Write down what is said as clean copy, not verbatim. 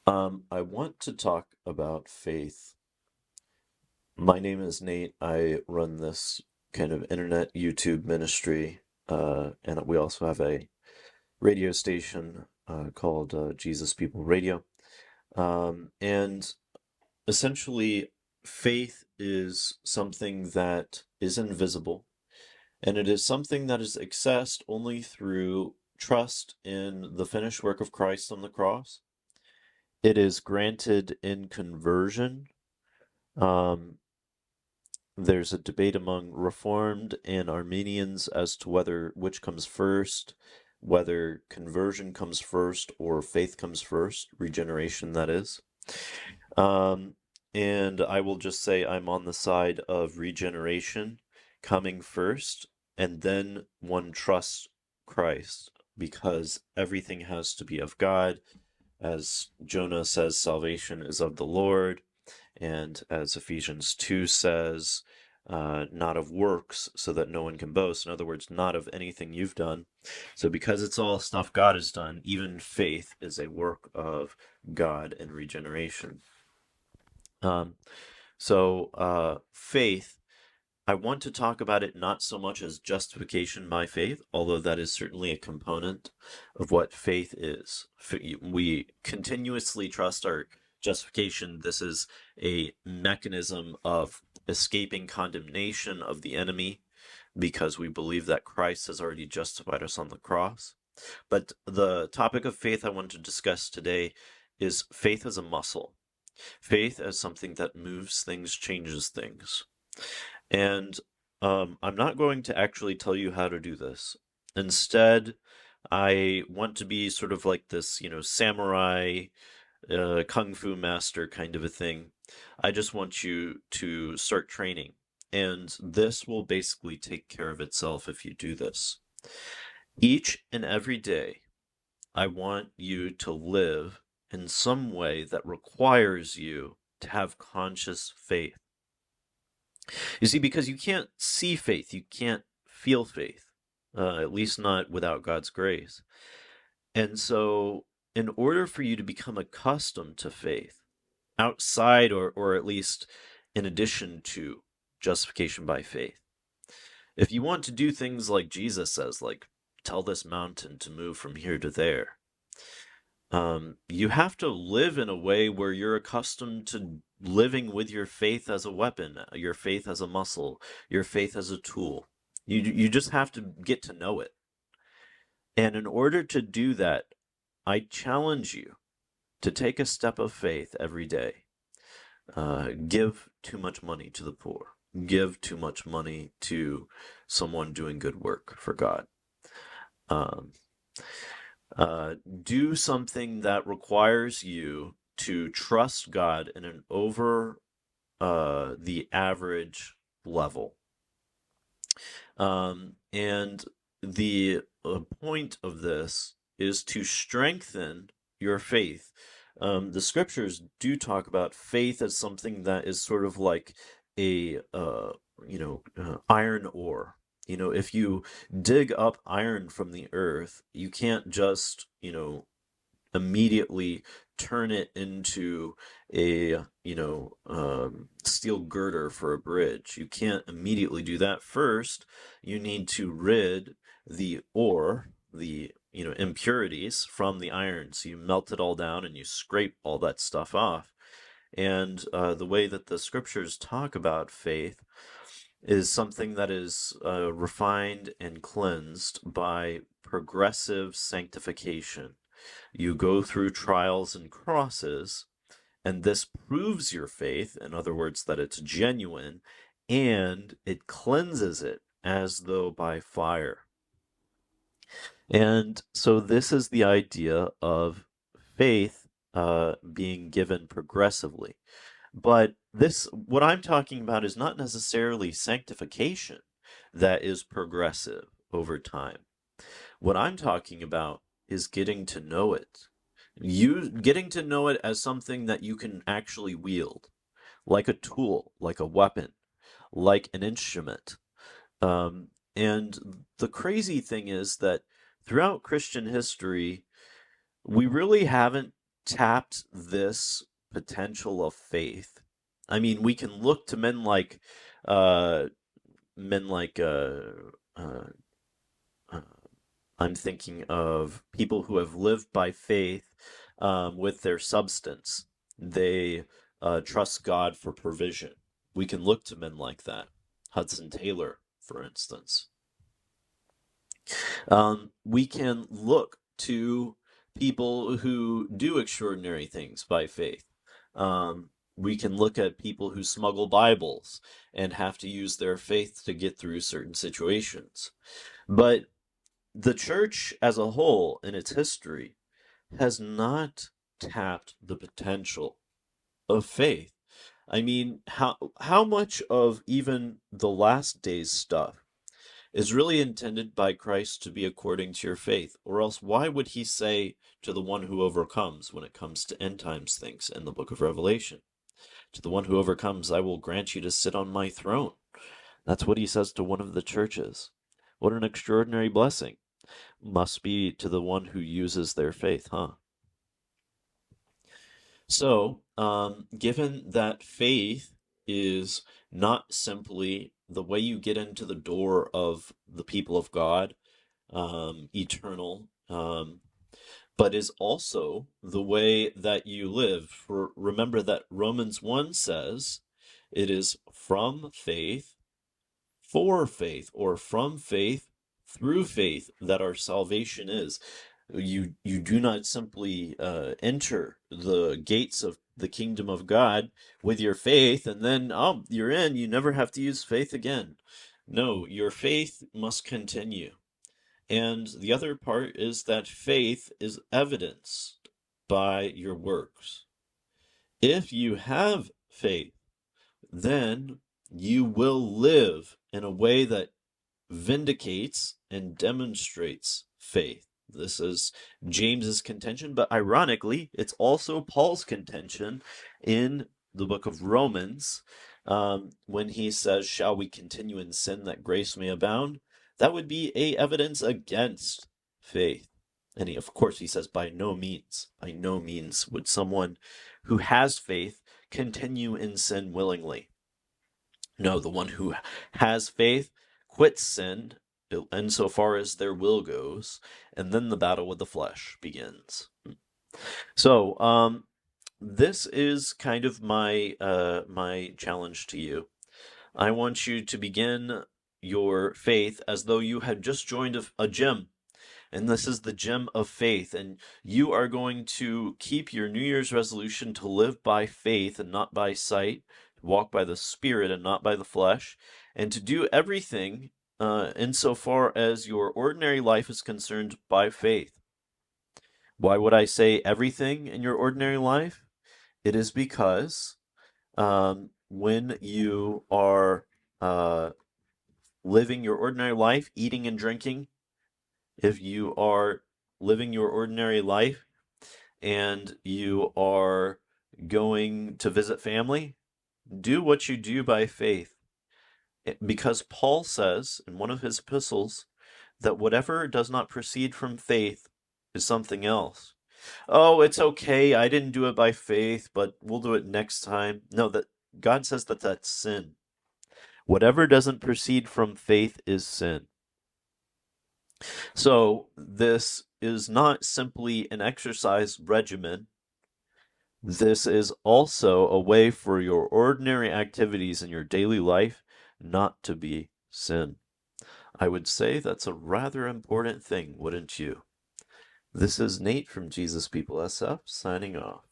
I want to talk about faith. My name is Nate. I run this kind of internet YouTube ministry, and we also have a radio station called Jesus People Radio. And essentially, faith is something that is invisible, and it is something that is accessed only through trust in the finished work of Christ on the cross. It is granted in conversion. Um, There's a debate among Reformed and Armenians as to which comes first, whether conversion comes first or faith comes first, regeneration, that is. Um, and I will just say I'm on the side of regeneration coming first, and then one trusts Christ because everything has to be of God. As Jonah says, salvation is of the Lord. And as Ephesians 2 says, not of works, so that no one can boast. In other words, not of anything you've done. So because it's all stuff God has done, even faith is a work of God and regeneration. Um, faith, I want to talk about it not so much as justification by faith, although that is certainly a component of what faith is. We continuously trust our justification. This is a mechanism of escaping condemnation of the enemy because we believe that Christ has already justified us on the cross. But the topic of faith I want to discuss today is faith as a muscle. Faith as something that moves things, changes things. And I'm not going to actually tell you how to do this. Instead, I want to be sort of like this, samurai, kung fu master kind of a thing. I just want you to start training. And this will basically take care of itself if you do this. Each and every day, I want you to live in some way that requires you to have conscious faith. You see, because you can't see faith, you can't feel faith, at least not without God's grace. And so, in order for you to become accustomed to faith, outside or at least in addition to justification by faith, if you want to do things like Jesus says, like tell this mountain to move from here to there, you have to live in a way where you're accustomed to living with your faith as a weapon, your faith as a muscle, your faith as a tool. You just have to get to know it. And in order to do that, I challenge you to take a step of faith every day. Give too much money to the poor. Give too much money to someone doing good work for God. Um, do something that requires you to trust God in an over the average level. And the point of this is to strengthen your faith. The scriptures do talk about faith as something that is sort of like a iron ore. If you dig up iron from the earth, you can't just, immediately turn it into a, steel girder for a bridge. You can't immediately do that. First, you need to rid the ore, the, impurities from the iron. So you melt it all down and you scrape all that stuff off. And the way that the scriptures talk about faith is something that is refined and cleansed by progressive sanctification. You go through trials and crosses, and this proves your faith, in other words, that it's genuine, and it cleanses it as though by fire. And so this is the idea of faith being given progressively. But what I'm talking about is not necessarily sanctification that is progressive over time. What I'm talking about is getting to know it. You getting to know it as something that you can actually wield, like a tool, like a weapon, like an instrument. And the crazy thing is that throughout Christian history, we really haven't tapped this potential of faith. I mean, we can look to uh, men like uh, uh, I'm thinking of people who have lived by faith with their substance. They trust God for provision. We can look to men like that. Hudson Taylor, for instance. We can look to people who do extraordinary things by faith. We can look at people who smuggle Bibles and have to use their faith to get through certain situations. But the church as a whole in its history has not tapped the potential of faith. I mean, how much of even the last days stuff is really intended by Christ to be according to your faith? Or else why would he say to the one who overcomes when it comes to end times things in the book of Revelation? To the one who overcomes, I will grant you to sit on my throne. That's what he says to one of the churches. What an extraordinary blessing. Must be to the one who uses their faith, huh? So, given that faith is not simply the way you get into the door of the people of God, eternal, but is also the way that you live. For remember that Romans 1 says it is from faith for faith, or from faith through faith, that our salvation is. You do not simply enter the gates of the kingdom of God with your faith and then you're in. You never have to use faith again. No, your faith must continue. And the other part is that faith is evidenced by your works. If you have faith, then you will live in a way that vindicates and demonstrates faith. This is James's contention, but ironically, it's also Paul's contention in the book of Romans when he says, shall we continue in sin that grace may abound? That would be a evidence against faith. And of course, he says, by no means would someone who has faith continue in sin willingly. No, the one who has faith quits sin insofar as their will goes, and then the battle with the flesh begins. So, this is kind of my my challenge to you. I want you to begin your faith as though you had just joined a gym, and this is the gym of faith, and you are going to keep your New Year's resolution to live by faith and not by sight, to walk by the Spirit and not by the flesh, and to do everything insofar as your ordinary life is concerned by faith. Why would I say everything in your ordinary life? It is because when you are living your ordinary life, eating and drinking, if you are living your ordinary life and you are going to visit family, do what you do by faith. Because Paul says in one of his epistles that whatever does not proceed from faith is something else. Oh, it's okay, I didn't do it by faith, but we'll do it next time. No, that God says that that's sin. Whatever doesn't proceed from faith is sin. So this is not simply an exercise regimen. This is also a way for your ordinary activities in your daily life not to be sin. I would say that's a rather important thing, wouldn't you? This is Nate from Jesus People SF, signing off.